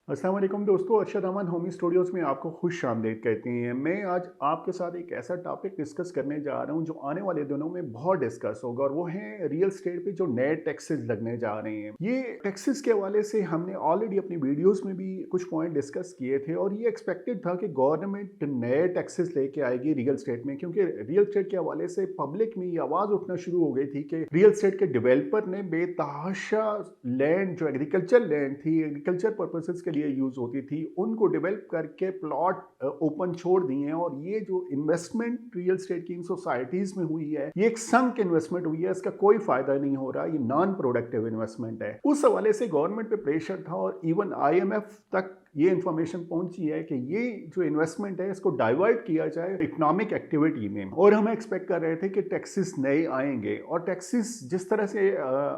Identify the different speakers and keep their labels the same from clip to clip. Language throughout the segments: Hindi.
Speaker 1: अस्सलाम वालेकुम दोस्तों, अरशद अमन होमी स्टूडियोज़ में आपको खुश आमदीद कहते हैं। मैं आज आपके साथ एक ऐसा टॉपिक डिस्कस करने जा रहा हूं जो आने वाले दिनों में बहुत डिस्कस होगा, और वो है रियल स्टेट पे जो नए टैक्सेस लगने जा रहे हैं। ये टैक्सेस के हवाले से हमने ऑलरेडी अपनी वीडियोस में भी कुछ पॉइंट डिस्कस किए थे, और ये एक्सपेक्टेड था कि गवर्नमेंट नए टैक्सेस लेके आएगी रियल स्टेट में, क्योंकि रियल स्टेट के हवाले से पब्लिक में ये आवाज़ उठना शुरू हो गई थी कि रियल स्टेट के डेवलपर ने बेतहाशा लैंड, जो एग्रीकल्चर लैंड थी, एग्रीकल्चर पर्पसेस के लिए यूज होती थी, उनको डेवलप करके प्लॉट ओपन छोड़ दिए हैं। और ये जो इन्वेस्टमेंट रियल स्टेट की इन सोसाइटीज में हुई है, ये एक संक इन्वेस्टमेंट हुई है, इसका कोई फायदा नहीं हो रहा, ये नॉन प्रोडक्टिव इन्वेस्टमेंट है। उस हवाले से गवर्नमेंट पे प्रेशर था, और इवन आईएमएफ तक ये इंफॉर्मेशन पहुंची है कि ये जो इन्वेस्टमेंट है इसको डाइवर्ट किया जाए इकोनॉमिक एक्टिविटी में। और हम एक्सपेक्ट कर रहे थे कि टैक्सेस नए आएंगे, और टैक्सेस जिस तरह से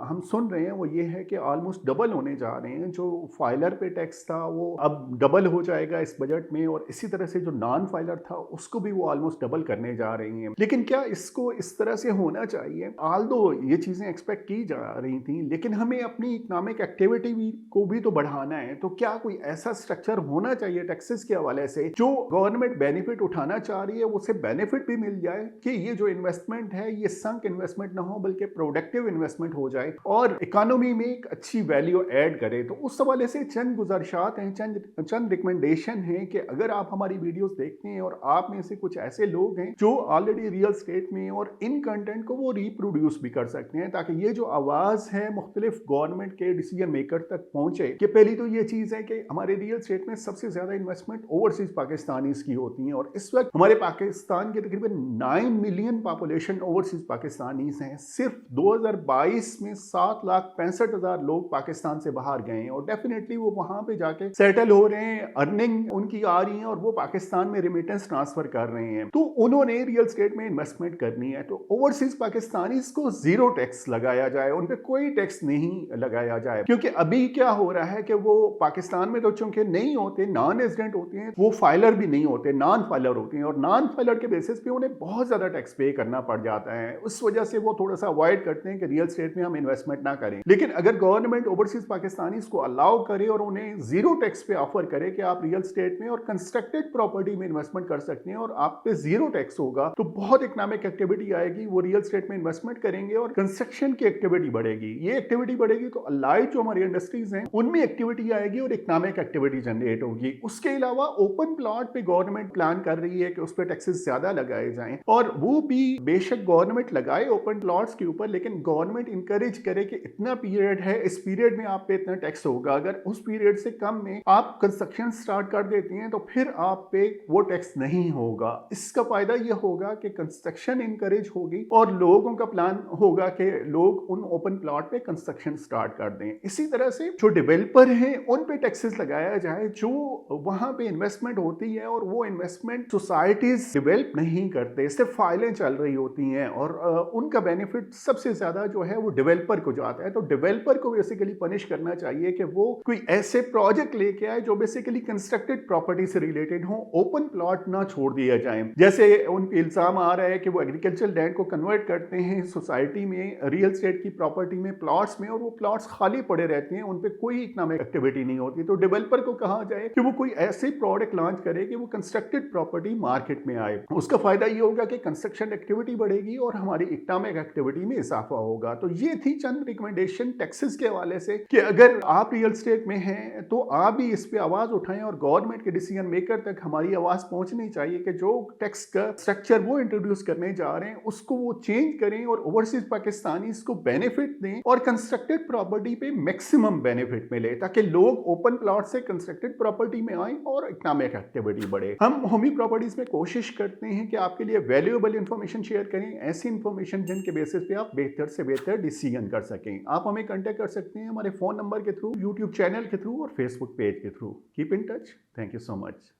Speaker 1: हम सुन रहे हैं वो ये है कि ऑलमोस्ट डबल होने जा रहे हैं। जो फाइलर पे टैक्स था वो अब डबल हो जाएगा इस बजट में, और इसी तरह से जो नॉन फाइलर था उसको भी वो ऑलमोस्ट डबल करने जा रही हैं। लेकिन क्या इसको इस तरह से होना चाहिए? ऑल्दो ये चीजें एक्सपेक्ट की जा रही थी, लेकिन हमें अपनी इकोनॉमिक एक्टिविटी को भी तो बढ़ाना है। तो क्या कोई ऐसा स्ट्रक्चर होना चाहिए टैक्सेस के हवाले से जो गवर्नमेंट बेनिफिट उठाना चाह रही है उसे बेनिफिट भी मिल जाए, कि ये जो इन्वेस्टमेंट है ये संक इन्वेस्टमेंट ना हो बल्कि प्रोडक्टिव इन्वेस्टमेंट हो जाए और इकोनॉमी में एक अच्छी वैल्यू ऐड करे। तो उस हवाले से चंद गुजारिशात हैं, चंद रिकमेंडेशन हैं कि अगर आप हमारी वीडियोस देखते हैं और आप में से कुछ ऐसे लोग हैं जो ऑलरेडी रियल स्टेट में और इन कंटेंट को वो रिप्रोड्यूस भी कर सकते हैं, ताकि ये जो आवाज है मुख्तलिफ गवर्नमेंट के डिसीजन मेकर तक पहुंचे। कि पहली तो ये चीज है कि हमारे रियल स्टेट में सबसे ज्यादा इन्वेस्टमेंट ओवरसीज पाकिस्तानीज की होती है, और इस वक्त हमारे पाकिस्तान के तकरीबन 9 मिलियन पॉपुलेशन ओवरसीज पाकिस्तानीज हैं। सिर्फ 2022 में 7,65,000 लोग पाकिस्तान से बाहर गए हैं, और डेफिनेटली वो वहां पे जाके सेटल हो रहे हैं, अर्निंग उनकी आ रही है, और वो पाकिस्तान में रिमिटेंस ट्रांसफर कर रहे हैं। तो उन्होंने रियल स्टेट में इन्वेस्टमेंट करनी है, तो ओवरसीज पाकिस्तानीज को जीरो टैक्स लगाया जाए, उन पे कोई टैक्स नहीं लगाया जाए। क्योंकि अभी क्या हो रहा है कि वो पाकिस्तान में तो चूंकि नहीं होते, नॉन रेजिडेंट होते हैं, वो फाइलर भी नहीं होते, नॉन फाइलर होते हैं, और नॉन फाइलर के बेसिस पे उन्हें बहुत ज्यादा टैक्स पे करना पड़ जाता है। उस वजह से वो थोड़ा सा अवॉइड करते हैं कि रियल स्टेट में हम इन्वेस्टमेंट ना करें। लेकिन अगर गवर्नमेंट ओवरसीज पाकिस्तानीज को अलाउ करे और उन्हें जीरो टैक्स पे ऑफर करे कि आप रियल स्टेट में और कंस्ट्रक्टेड प्रॉपर्टी में इन्वेस्टमेंट कर सकते हैं और आप पे जीरो टैक्स होगा, तो बहुत इकोनॉमिक एक्टिविटी आएगी, वो रियल स्टेट में इन्वेस्टमेंट करेंगे और कंस्ट्रक्शन की एक्टिविटी बढ़ेगी। ये एक्टिविटी बढ़ेगी तो अलाइड जो हमारी इंडस्ट्रीज हैं उनमें एक्टिविटी आएगी और इकोनॉमिक एक्टिविटी जनरेट होगी। उसके अलावा ओपन प्लॉट पे गवर्नमेंट प्लान कर रही है कि उस पर टैक्सेस ज्यादा लगाए जाएं, और वो भी बेशक गवर्नमेंट लगाए ओपन प्लॉट्स के ऊपर, लेकिन गवर्नमेंट इंकरेज करे कि इतना पीरियड है, इस पीरियड में आप पे इतना टैक्स होगा। अगर उस पीरियड से कम में आप कंस्ट्रक्शन स्टार्ट कर देती हैं तो फिर आप पे वो टैक्स नहीं होगा। इसका फायदा ये होगा कि कंस्ट्रक्शन इंकरेज होगी और लोगों का प्लान होगा कि लोग उन ओपन प्लॉट पे कंस्ट्रक्शन स्टार्ट कर दें। इसी तरह से जो डेवलपर हैं उन पे टैक्सेस लगाया जाए जो वहां पे इन्वेस्टमेंट होती है, और वो इन्वेस्टमेंट सोसाइटीज डेवलप नहीं करते, सिर्फ फाइलें चल रही होती हैं, और उनका बेनिफिट सबसे ज्यादा जो है वो डेवलपर को जाता है। तो डेवलपर को बेसिकली पनिश करना चाहिए कि वो कोई ऐसे प्रोजेक्ट लेके आए जो बेसिकली कंस्ट्रक्टेड प्रॉपर्टी से रिलेटेड हो, ओपन प्लॉट ना छोड़ दिया जाए। जैसे उन पे इल्जाम आ रहा है कि वो एग्रीकल्चर लैंड को कन्वर्ट करते हैं सोसाइटी में, रियल स्टेट की प्रॉपर्टी में, प्लॉट्स में, और वो प्लॉट्स खाली पड़े रहते हैं, उन पे कोई इकोनॉमिक एक्टिविटी नहीं होती। तो डेवलपर को कहा जाए कि वो कोई ऐसे प्रोडक्ट लॉन्च करे कि वो कंस्ट्रक्टेड प्रॉपर्टी मार्केट में आए। उसका फायदा ये होगा कि कंस्ट्रक्शन एक्टिविटी बढ़ेगी और हमारी इकोनॉमिक एक्टिविटी में इजाफा होगा। तो ये थी चंद रिकमेंडेशन टैक्सेस के हवाले से कि अगर आप रियल स्टेट में हैं तो आप भी इस पे आवाज उठाएं, और गवर्नमेंट के डिसीजन मेकर तक हमारी आवाज पहुंचनी चाहिए कि जो टैक्स का स्ट्रक्चर वो इंट्रोड्यूस करने जा रहे हैं उसको वो चेंज करें, और ओवरसीज पाकिस्तानी इसको बेनिफिट दें, और कंस्ट्रक्टेड प्रॉपर्टी पे मैक्सिमम बेनिफिट मिले, ताकि लोग ओपन प्लॉट से कंस्ट्रक्टेड प्रॉपर्टी में आए और इकोनॉमिक एक्टिविटी बढ़े। हम होमी प्रॉपर्टीज में कोशिश करते हैं कि आपके लिए वैल्यूएबल इंफॉर्मेशन शेयर करें, ऐसी इंफॉर्मेशन जिनके बेसिस पे आप बेहतर से बेहतर डिसीजन कर सकें। आप हमें कांटेक्ट कर सकते हैं हमारे फोन नंबर के थ्रू, यूट्यूब चैनल के थ्रू और फेसबुक पेज के through. Keep in touch. Thank you so much.